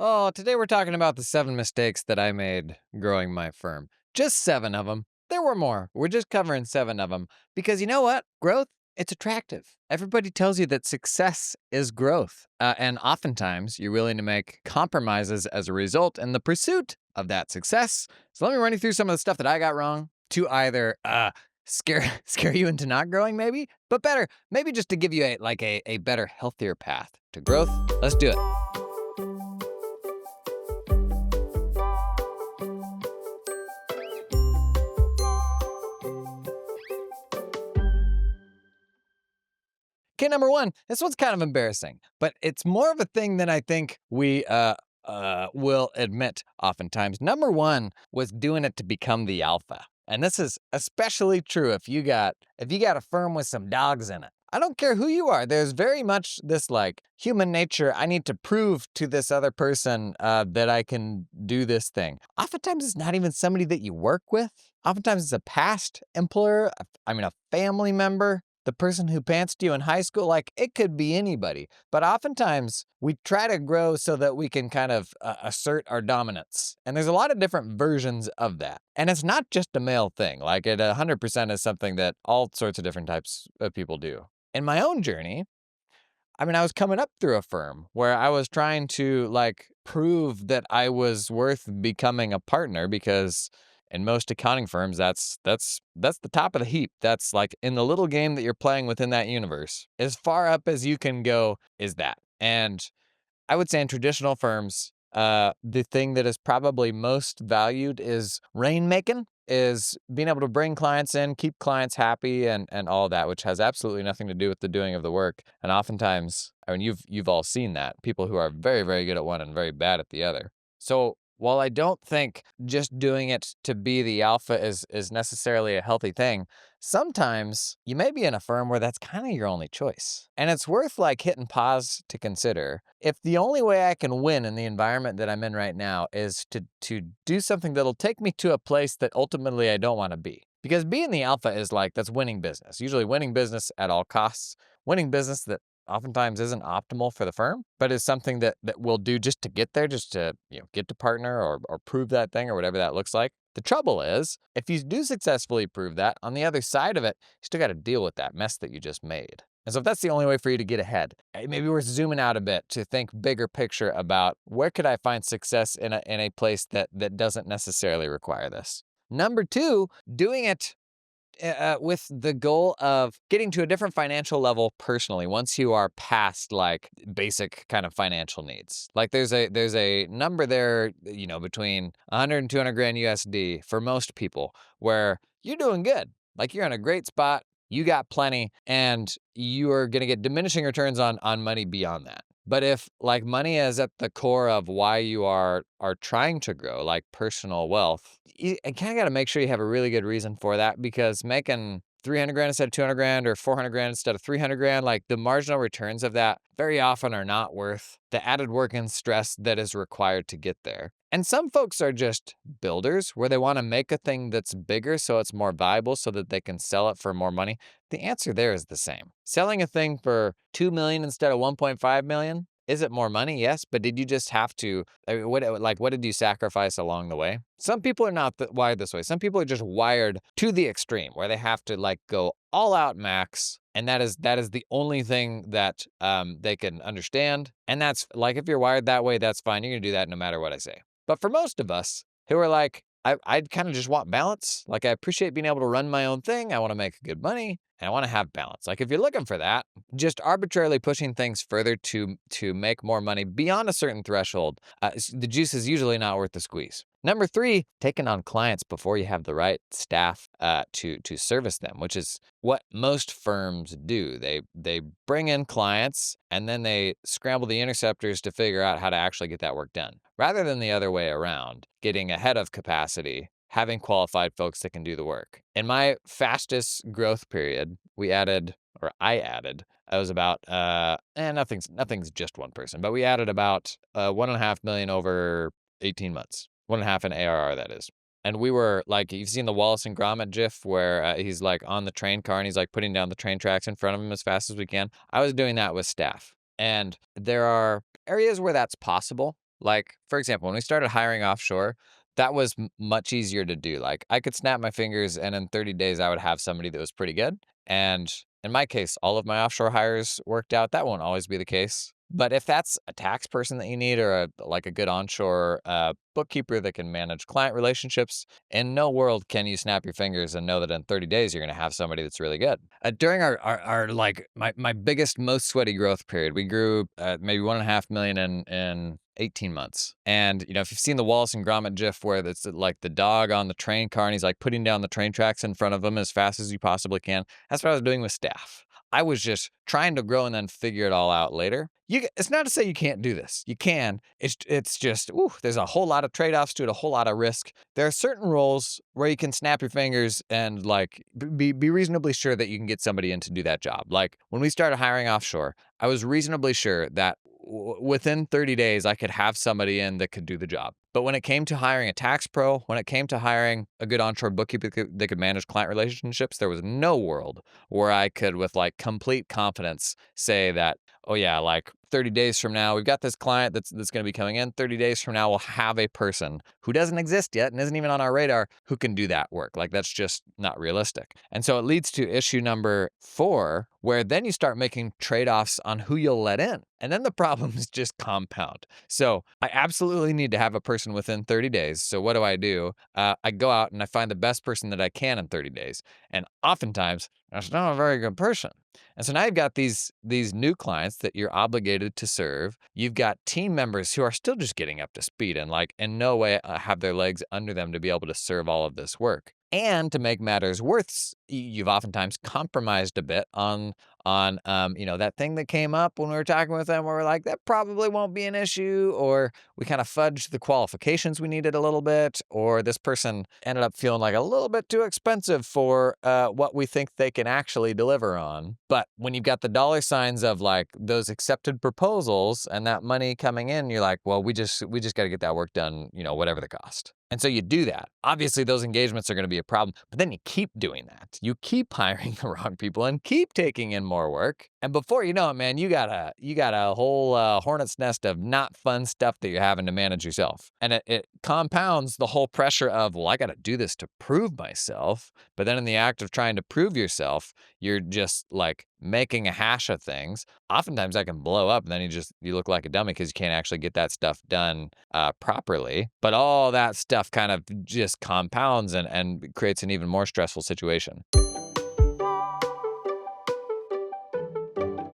Oh, today we're talking about the 7 mistakes that I made growing my firm. Just 7 of them. There were more. We're just covering 7 of them because you know what? Growth, it's attractive. Everybody tells you that success is growth. And oftentimes you're willing to make compromises as a result in the pursuit of that success. So let me run you through some of the stuff that I got wrong to either scare you into not growing maybe, but better, maybe just to give you a better, healthier path to growth. Let's do it. Okay, number 1, this one's kind of embarrassing, but it's more of a thing than I think we will admit oftentimes. Number 1 was doing it to become the alpha. And this is especially true if you got a firm with some dogs in it. I don't care who you are. There's very much this like human nature. I need to prove to this other person that I can do this thing. Oftentimes it's not even somebody that you work with. Oftentimes it's a past employer, a family member, the person who pantsed you in high school. Like it could be anybody. But oftentimes we try to grow so that we can kind of assert our dominance. And there's a lot of different versions of that. And it's not just a male thing. Like it 100% is something that all sorts of different types of people do. In my own journey, I was coming up through a firm where I was trying to prove that I was worth becoming a partner because in most accounting firms, that's the top of the heap. That's like in the little game that you're playing within that universe. As far up as you can go is that. And I would say in traditional firms, the thing that is probably most valued is rainmaking, is being able to bring clients in, keep clients happy, and all that, which has absolutely nothing to do with the doing of the work. And oftentimes, you've all seen that, people who are very, very good at one and very bad at the other. So while I don't think just doing it to be the alpha is necessarily a healthy thing, sometimes you may be in a firm where that's kind of your only choice. And it's worth hitting pause to consider if the only way I can win in the environment that I'm in right now is to do something that'll take me to a place that ultimately I don't want to be. Because being the alpha is that's winning business, usually winning business at all costs, winning business that oftentimes isn't optimal for the firm, but is something that we'll do just to get there, just to get to partner or prove that thing or whatever that looks like. The trouble is, if you do successfully prove that, on the other side of it, you still got to deal with that mess that you just made. And so if that's the only way for you to get ahead, maybe we're zooming out a bit to think bigger picture about where could I find success in a place that doesn't necessarily require this. Number 2, doing it with the goal of getting to a different financial level personally once you are past basic kind of financial needs. There's a number there, between 100 and 200 grand USD for most people where you're doing good. You're in a great spot, you got plenty, and you are going to get diminishing returns on money beyond that. But if money is at the core of why you are trying to grow, personal wealth, you kind of got to make sure you have a really good reason for that, because making 300 grand instead of 200 grand or 400 grand instead of 300 grand, the marginal returns of that very often are not worth the added work and stress that is required to get there. And some folks are just builders where they want to make a thing that's bigger so it's more valuable so that they can sell it for more money. The answer there is the same. Selling a thing for 2 million instead of 1.5 million, is it more money? Yes, but did you just have to, what did you sacrifice along the way? Some people are not wired this way. Some people are just wired to the extreme where they have to go all out max. And that is the only thing that they can understand. And that's if you're wired that way, that's fine. You're going to do that no matter what I say. But for most of us who are I kind of just want balance. I appreciate being able to run my own thing. I want to make good money and I want to have balance. If you're looking for that, just arbitrarily pushing things further to make more money beyond a certain threshold, the juice is usually not worth the squeeze. Number 3, taking on clients before you have the right staff to service them, which is what most firms do. They bring in clients and then they scramble the interceptors to figure out how to actually get that work done, rather than the other way around, getting ahead of capacity, having qualified folks that can do the work. In my fastest growth period, I added, it was about, nothing's just one person, but we added about 1.5 million over 18 months. 1.5 in ARR, that is. And we were you've seen the Wallace and Gromit gif where he's on the train car and he's putting down the train tracks in front of him as fast as we can. I was doing that with staff. And there are areas where that's possible. Like, for example, when we started hiring offshore, that was much easier to do. Like, I could snap my fingers, and in 30 days, I would have somebody that was pretty good. And in my case, all of my offshore hires worked out. That won't always be the case. But if that's a tax person that you need, or like a good onshore bookkeeper that can manage client relationships, in no world can you snap your fingers and know that in 30 days you're going to have somebody that's really good. During our like my biggest, most sweaty growth period, we grew maybe 1.5 million in 18 months. And, if you've seen the Wallace and Gromit gif where it's like the dog on the train car and he's like putting down the train tracks in front of him as fast as you possibly can, that's what I was doing with staff. I was just trying to grow and then figure it all out later. It's not to say you can't do this. You can. It's just, there's a whole lot of trade-offs to it, a whole lot of risk. There are certain roles where you can snap your fingers and like be reasonably sure that you can get somebody in to do that job. Like when we started hiring offshore, I was reasonably sure that within 30 days, I could have somebody in that could do the job. But when it came to hiring a tax pro, when it came to hiring a good onshore bookkeeper that could manage client relationships, there was no world where I could, with like complete confidence, say that, oh yeah, like 30 days from now, we've got this client that's going to be coming in. 30 days from now, we'll have a person who doesn't exist yet and isn't even on our radar who can do that work. Like that's just not realistic. And so it leads to issue number 4, where then you start making trade-offs on who you'll let in. And then the problems just compound. So I absolutely need to have a person within 30 days. So what do? I go out and I find the best person that I can in 30 days. And oftentimes, that's not a very good person. And so now you've got these new clients that you're obligated to serve. You've got team members who are still just getting up to speed and like in no way have their legs under them to be able to serve all of this work. And to make matters worse, you've oftentimes compromised a bit on that thing that came up when we were talking with them where we're like, that probably won't be an issue, or we kind of fudged the qualifications we needed a little bit, or this person ended up feeling like a little bit too expensive for what we think they can actually deliver on. But when you've got the dollar signs of like those accepted proposals and that money coming in, you're like, well, we just got to get that work done, whatever the cost. And so you do that. Obviously, those engagements are going to be a problem, but then you keep doing that. You keep hiring the wrong people and keep taking in more work. And before you know it, man, you got a whole hornet's nest of not fun stuff that you're having to manage yourself. And it compounds the whole pressure of, well, I got to do this to prove myself. But then in the act of trying to prove yourself, you're just like making a hash of things. Oftentimes that can blow up and then you look like a dummy because you can't actually get that stuff done properly. But all that stuff kind of just compounds and creates an even more stressful situation.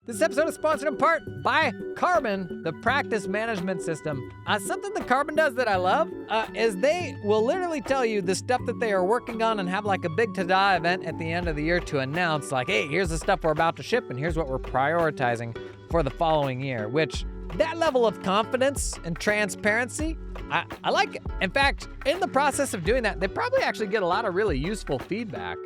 This episode is sponsored in part by Carbon, the practice management system. Something that Carbon does that I love is they will literally tell you the stuff that they are working on and have like a big ta-da event at the end of the year to announce like, hey, here's the stuff we're about to ship and here's what we're prioritizing for the following year, which that level of confidence and transparency, I like it. In fact, in the process of doing that, they probably actually get a lot of really useful feedback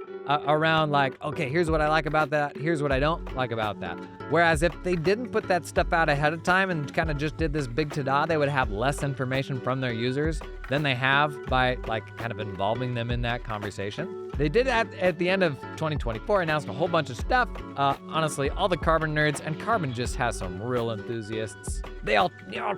around like, okay, here's what I like about that, here's what I don't like about that. Whereas if they didn't put that stuff out ahead of time and kind of just did this big ta-da, they would have less information from their users than they have by like kind of involving them in that conversation. They did that at the end of 2024, announced a whole bunch of stuff. Honestly, all the Carbon nerds, and Carbon just has some real enthusiasts. They all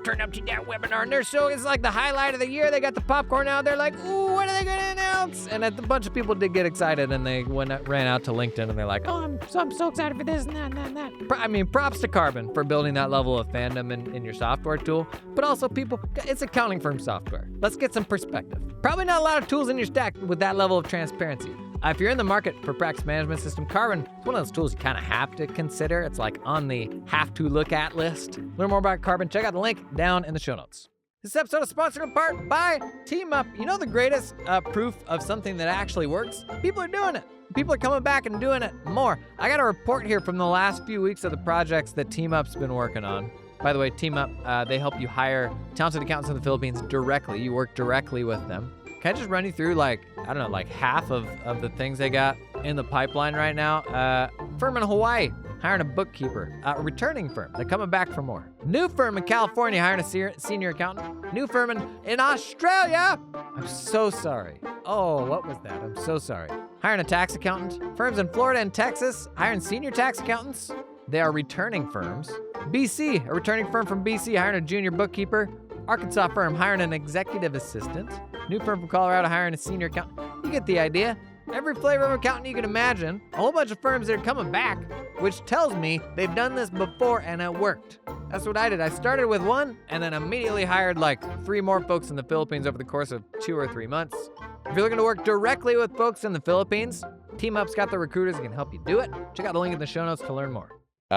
turned up to that webinar, and it's like the highlight of the year. They got the popcorn out. They're like, ooh, what are they gonna announce? And a bunch of people did get excited, and they ran out to LinkedIn, and they're like, oh, I'm so excited for this and that and that and that. I mean, props to Carbon for building that level of fandom in your software tool, but also people, it's accounting firm software. Let's get some perspective. Probably not a lot of tools in your stack with that level of transparency. If you're in the market for practice management system, Carbon is one of those tools you kind of have to consider. It's like on the have to look at list. Learn more about Carbon. Check out the link down in the show notes. This episode is sponsored in part by Team Up. You know the greatest proof of something that actually works? People are doing it. People are coming back and doing it more. I got a report here from the last few weeks of the projects that Team Up's been working on. By the way, Team Up, they help you hire talented accountants in the Philippines directly. You work directly with them. Can I just run you through like half of the things they got in the pipeline right now? Firm in Hawaii, hiring a bookkeeper. A returning firm, they're coming back for more. New firm in California, hiring a senior accountant. New firm in Australia. I'm so sorry. Oh, what was that? I'm so sorry. Hiring a tax accountant. Firms in Florida and Texas, hiring senior tax accountants. They are returning firms. BC, a returning firm from BC, hiring a junior bookkeeper. Arkansas firm hiring an executive assistant. New firm from Colorado hiring a senior accountant. You get the idea. Every flavor of accountant you can imagine. A whole bunch of firms that are coming back, which tells me they've done this before and it worked. That's what I did. I started with one and then immediately hired like 3 more folks in the Philippines over the course of 2 or 3 months. If you're looking to work directly with folks in the Philippines, Team Up's got the recruiters that can help you do it. Check out the link in the show notes to learn more.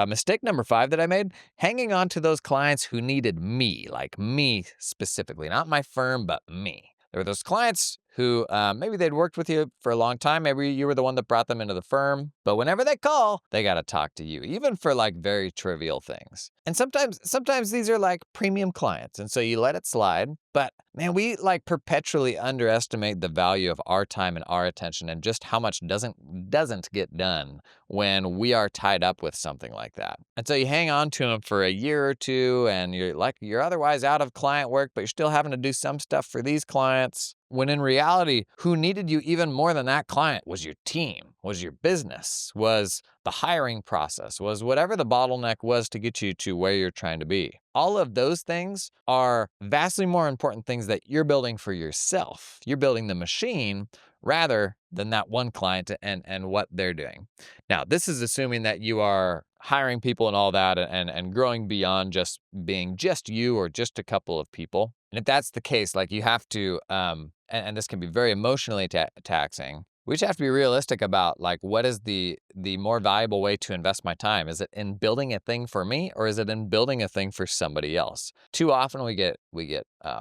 Mistake number 5 that I made, hanging on to those clients who needed me, like me specifically, not my firm, but me. There were those clients who maybe they'd worked with you for a long time. Maybe you were the one that brought them into the firm. But whenever they call, they got to talk to you, even for like very trivial things. And sometimes these are like premium clients. And so you let it slide. But man, we like perpetually underestimate the value of our time and our attention and just how much doesn't get done when we are tied up with something like that. And so you hang on to them for a year or two and you're otherwise out of client work, but you're still having to do some stuff for these clients. When in reality, who needed you even more than that client was your team, was your business, was the hiring process, was whatever the bottleneck was to get you to where you're trying to be. All of those things are vastly more important things that you're building for yourself. You're building the machine rather than that one client and what they're doing. Now, this is assuming that you are hiring people and all that and growing beyond just being just you or just a couple of people. And if that's the case, like you have to, and this can be very emotionally taxing, we just have to be realistic about like what is the more valuable way to invest my time? Is it in building a thing for me or is it in building a thing for somebody else? Too often we get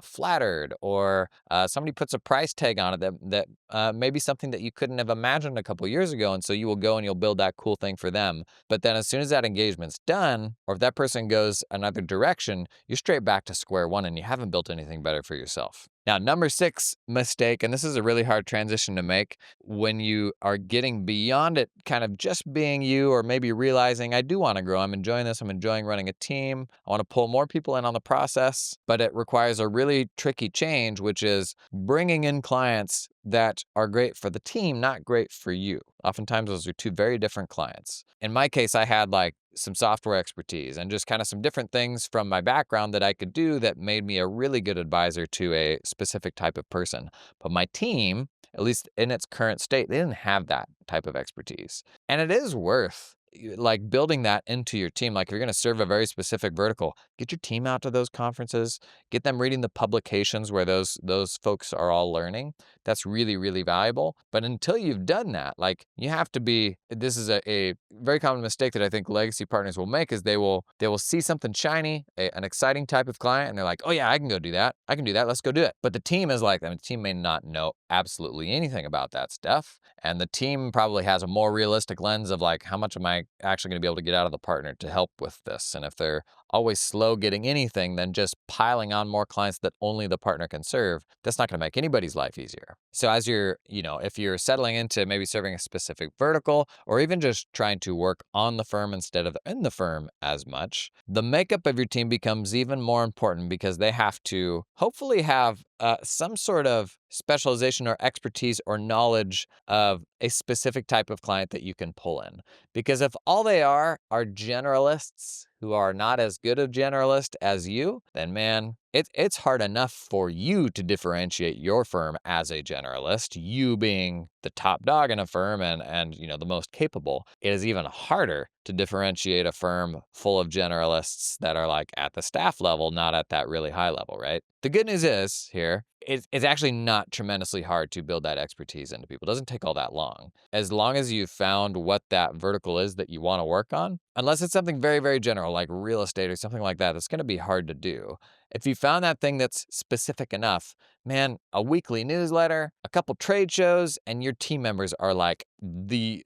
flattered or somebody puts a price tag on it that may be something that you couldn't have imagined a couple years ago, and so you will go and you'll build that cool thing for them. But then as soon as that engagement's done, or if that person goes another direction, you're straight back to square one and you haven't built anything better for yourself. Now, number 6 mistake, and this is a really hard transition to make, when you are getting beyond it kind of just being you or maybe realizing I do want to grow, I'm enjoying this, I'm enjoying running a team, I want to pull more people in on the process, but it requires a really tricky change, which is bringing in clients that are great for the team, not great for you. Oftentimes those are 2 very different clients. In my case, I had like some software expertise and just kind of some different things from my background that I could do that made me a really good advisor to a specific type of person. But my team, at least in its current state, they didn't have that type of expertise. And it is worth like building that into your team. Like if you're going to serve a very specific vertical, get your team out to those conferences, get them reading the publications where those folks are all learning. That's really, really valuable. But until you've done that, like you have to be, this is a very common mistake that I think legacy partners will make is they will see something shiny, an exciting type of client, and they're like, oh yeah, I can go do that. I can do that. Let's go do it. But the team is like, the team may not know absolutely anything about that stuff. And the team probably has a more realistic lens of like, how much am I actually going to be able to get out of the partner to help with this? And if they're always slow getting anything, then just piling on more clients that only the partner can serve, that's not going to make anybody's life easier. So as you're, if you're settling into maybe serving a specific vertical or even just trying to work on the firm instead of in the firm as much, the makeup of your team becomes even more important because they have to hopefully have some sort of specialization or expertise or knowledge of a specific type of client that you can pull in. Because if all they are generalists who are not as good a generalist as you, then man, it's hard enough for you to differentiate your firm as a generalist, you being the top dog in a firm and the most capable. It is even harder to differentiate a firm full of generalists that are like at the staff level, not at that really high level, right? The good news is here, it's actually not tremendously hard to build that expertise into people. It doesn't take all that long. As long as you've found what that vertical is that you want to work on, unless it's something very, very general like real estate or something like that, it's going to be hard to do. If you found that thing that's specific enough, man, a weekly newsletter, a couple trade shows, and your team members are like the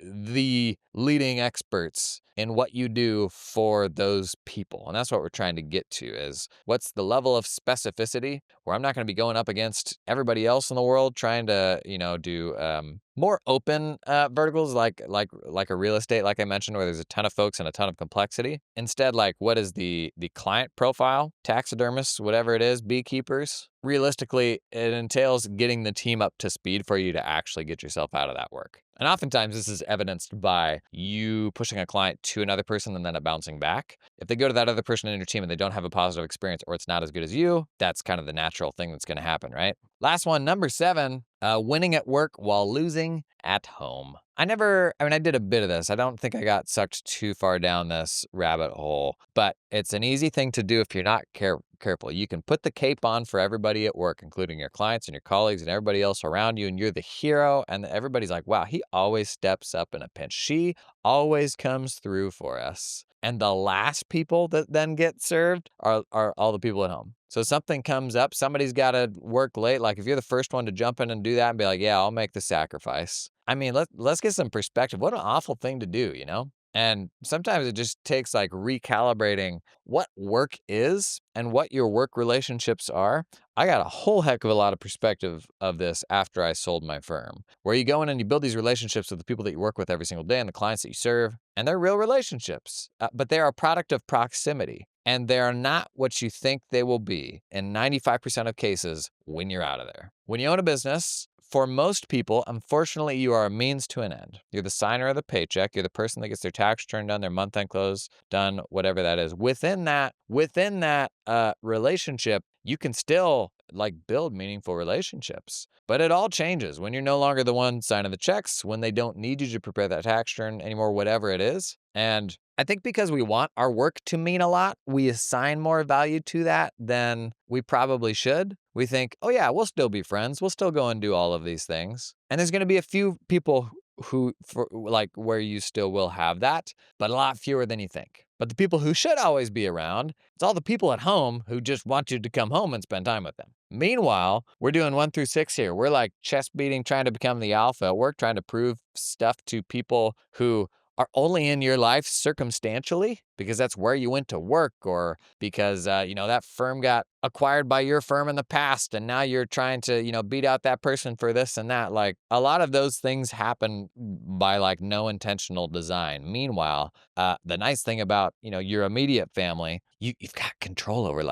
leading experts in what you do for those people. And that's what we're trying to get to is what's the level of specificity where I'm not going to be going up against everybody else in the world trying to, do more open verticals like a real estate, like I mentioned, where there's a ton of folks and a ton of complexity. Instead, like what is the client profile, taxidermists, whatever it is, beekeepers, realistically, it entails getting the team up to speed for you to actually get yourself out of that work. And oftentimes this is evidenced by you pushing a client to another person and then it bouncing back. If they go to that other person in your team and they don't have a positive experience or it's not as good as you, that's kind of the natural thing that's going to happen, right? Last one, number 7, winning at work while losing at home. I did a bit of this. I don't think I got sucked too far down this rabbit hole, but it's an easy thing to do if you're not careful. You can put the cape on for everybody at work, including your clients and your colleagues and everybody else around you, and you're the hero, and everybody's like, wow, he always steps up in a pinch. She always comes through for us. And the last people that then get served are all the people at home. So something comes up, somebody's got to work late. Like if you're the first one to jump in and do that and be like, yeah, I'll make the sacrifice. I mean, let's get some perspective. What an awful thing to do, you know? And sometimes it just takes like recalibrating what work is and what your work relationships are. I got a whole heck of a lot of perspective of this after I sold my firm, where you go in and you build these relationships with the people that you work with every single day and the clients that you serve, and they're real relationships, but they are a product of proximity. And they are not what you think they will be in 95% of cases when you're out of there. When you own a business, for most people, unfortunately, you are a means to an end. You're the signer of the paycheck. You're the person that gets their tax return done, their month-end close done, whatever that is. Within that relationship, you can still build meaningful relationships. But it all changes when you're no longer the one signing the checks, when they don't need you to prepare that tax return anymore, whatever it is. And I think because we want our work to mean a lot, we assign more value to that than we probably should. We think, oh yeah, we'll still be friends. We'll still go and do all of these things. And there's going to be a few people where you still will have that, but a lot fewer than you think. But the people who should always be around, it's all the people at home who just want you to come home and spend time with them. Meanwhile, we're doing 1 through 6 here. We're like chest beating, trying to become the alpha at work, trying to prove stuff to people who are only in your life circumstantially because that's where you went to work, or because, that firm got acquired by your firm in the past and now you're trying to, beat out that person for this and that. Like a lot of those things happen by no intentional design. Meanwhile, the nice thing about, your immediate family, you've got control over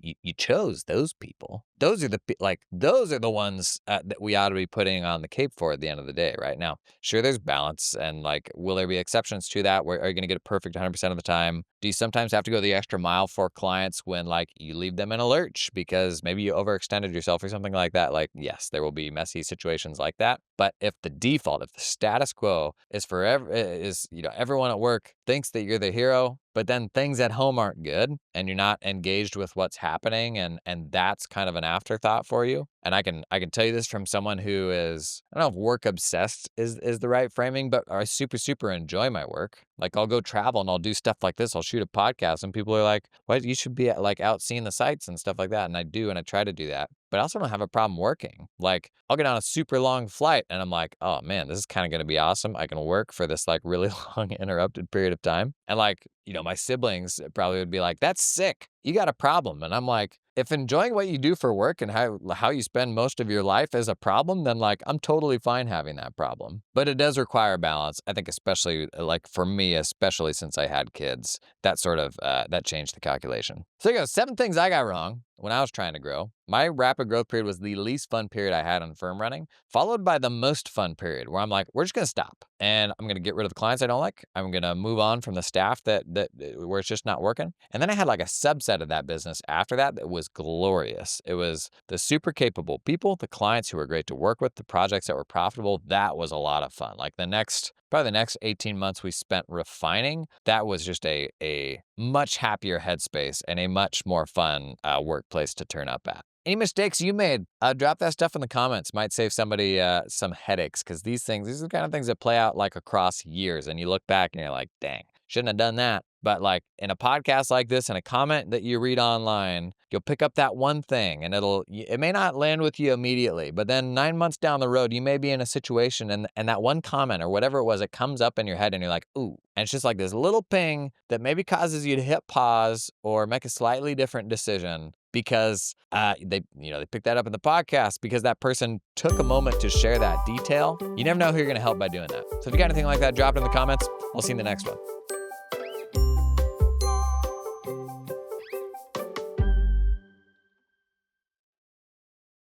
you chose those people. Those are the ones that we ought to be putting on the cape for at the end of the day. Right now, sure, there's balance, and will there be exceptions to that? Where are you going to get it perfect 100% of the time? Do you sometimes have to go the extra mile for clients when you leave them in a lurch because maybe you overextended yourself or something like that? Yes, there will be messy situations like that. But if the status quo is everyone at work thinks that you're the hero, but then things at home aren't good and you're not engaged with what's happening, and that's kind of an afterthought for you. And I can tell you this from someone who is, I don't know if work obsessed is the right framing, but I super, super enjoy my work. I'll go travel and I'll do stuff like this. I'll shoot a podcast and people are like, what, you should be out seeing the sights and stuff like that. And I do, and I try to do that. But I also don't have a problem working. I'll get on a super long flight and I'm like, oh man, this is kind of going to be awesome. I can work for this really long interrupted period of time. And my siblings probably would be like, that's sick. You got a problem. And I'm like, if enjoying what you do for work and how you spend most of your life is a problem, then I'm totally fine having that problem. But it does require balance. I think especially for me, especially since I had kids, that sort of, that changed the calculation. So there you go, 7 things I got wrong when I was trying to grow. My rapid growth period was the least fun period I had on firm running, followed by the most fun period where I'm like, we're just going to stop and I'm going to get rid of the clients I don't like. I'm going to move on from the staff that where it's just not working. And then I had a subset of that business after that was glorious. It was the super capable people, the clients who were great to work with, the projects that were profitable. That was a lot of fun. Probably the next 18 months we spent refining. That was just a much happier headspace and a much more fun workplace to turn up at. Any mistakes you made, drop that stuff in the comments. Might save somebody some headaches, because these are the kind of things that play out across years, and you look back and you're like, dang, shouldn't have done that. But in a podcast like this, in a comment that you read online, you'll pick up that one thing and it may not land with you immediately, but then 9 months down the road, you may be in a situation and that one comment or whatever it was, it comes up in your head and you're like, ooh. And it's just this little ping that maybe causes you to hit pause or make a slightly different decision because they picked that up in the podcast because that person took a moment to share that detail. You never know who you're going to help by doing that. So if you got anything like that, drop it in the comments. I'll see you in the next one.